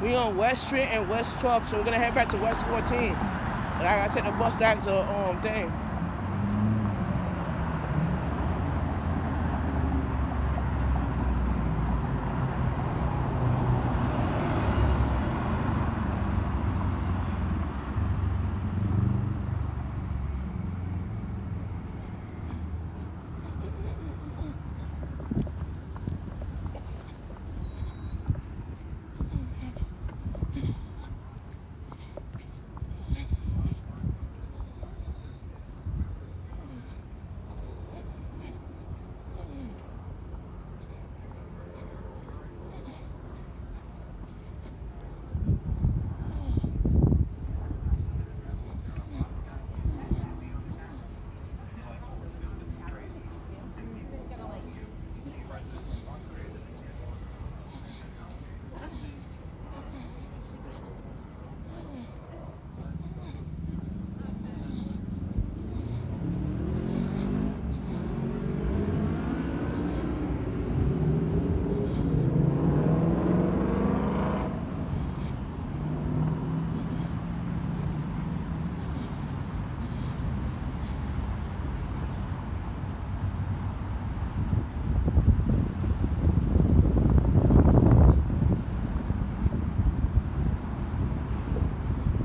We on West Street and West 12th, so we're gonna head back to West 14. But I gotta take the bus back to thing.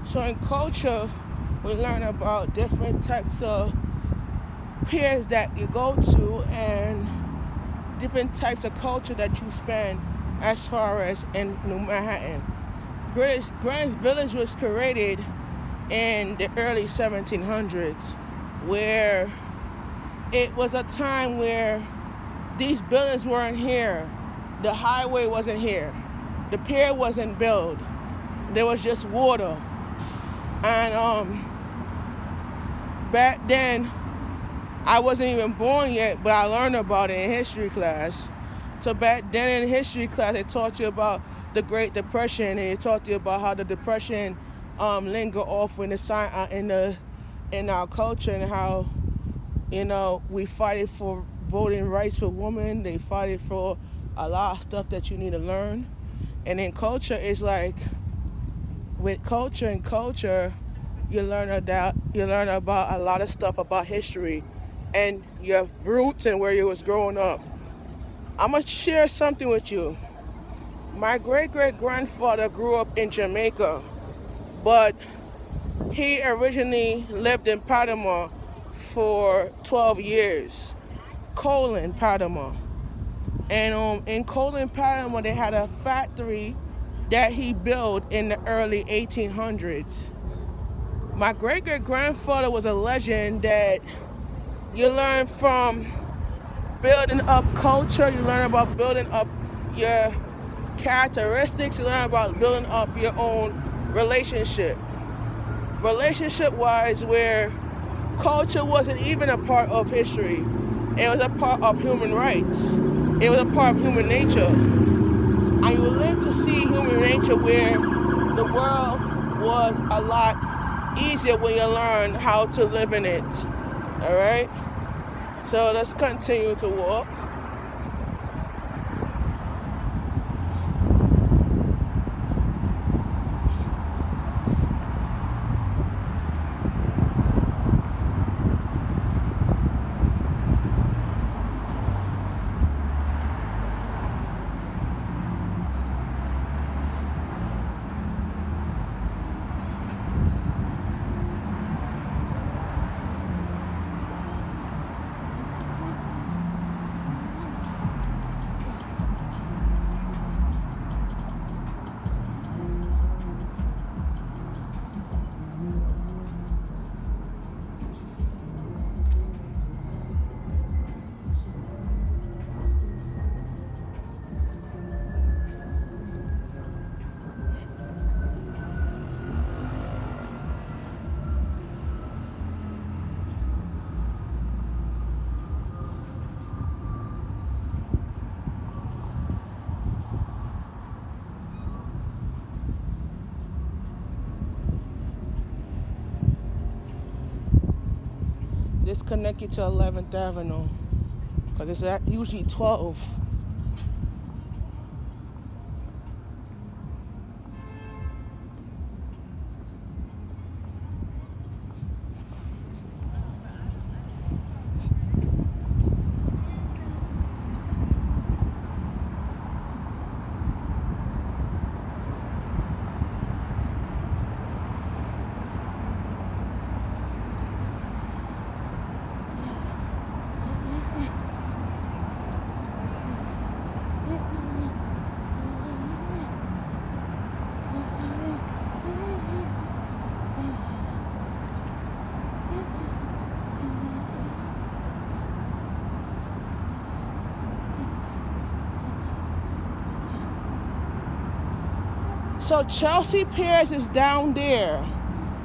So in culture, we learn about different types of peers that you go to and different types of culture that you spend as far as in New Manhattan. Greenwich Village was created in the early 1700s, where it was a time where these buildings weren't here, the highway wasn't here, the pier wasn't built, there was just water. And back then, I wasn't even born yet, but I learned about it in history class. So back then in history class, they taught you about the Great Depression, and they taught you about how the Depression lingered off in in our culture, and how we fight for voting rights for women. They fight for a lot of stuff that you need to learn. And in culture, it's like with culture and culture, you learn about a lot of stuff about history and your roots and where you was growing up. I'm gonna share something with you. My great-great-grandfather grew up in Jamaica, but he originally lived in Panama for 12 years, Colon, Panama. And in Colon, Panama, they had a factory that he built in the early 1800s. My great-great-grandfather was a legend that you learn from building up culture, you learn about building up your characteristics, you learn about building up your own relationship-wise, where culture wasn't even a part of history. It was a part of human rights. It was a part of human nature. And you live to see human nature where the world was a lot easier when you learn how to live in it. All right? So let's continue to walk. This connect you to 11th Avenue, because it's at usually 12. So Chelsea Piers is down there.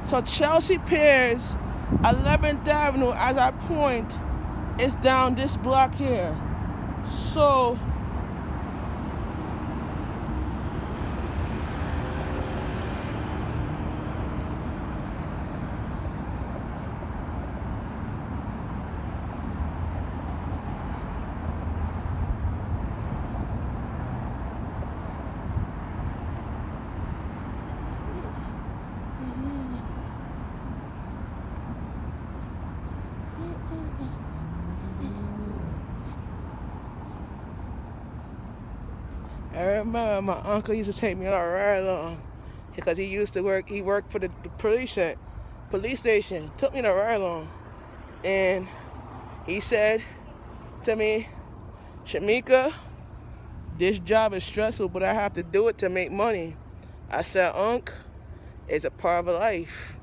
So Chelsea Piers, 11th Avenue, as I point, is down this block here. So I remember my uncle used to take me on a ride along because he worked for the police station. Took me on a ride along. And he said to me, Shamika, this job is stressful, but I have to do it to make money. I said, Unc, it's a part of life.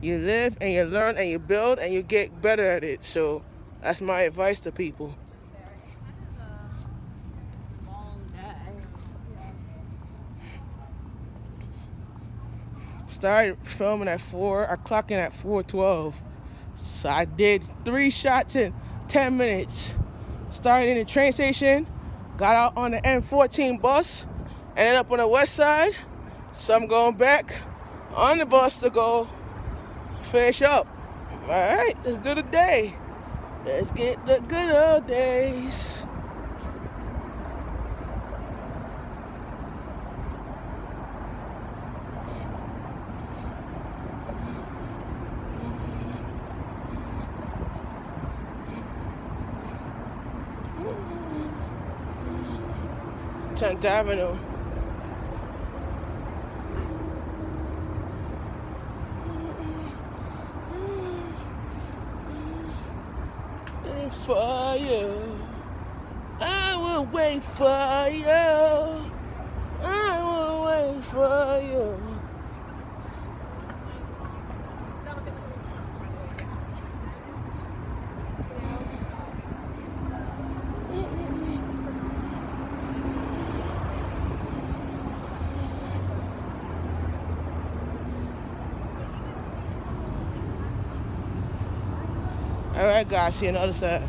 You live and you learn and you build and you get better at it. So that's my advice to people. Started filming at 4, I clocked in at 4:12. So I did 3 shots in 10 minutes. Started in the train station, got out on the N14 bus, ended up on the west side. So I'm going back on the bus to go finish up. All right, let's do the day. Let's get the good old days. Tenth Avenue. Wait for you. I will wait for you. I will wait for you. All right, guys, see you on the other side.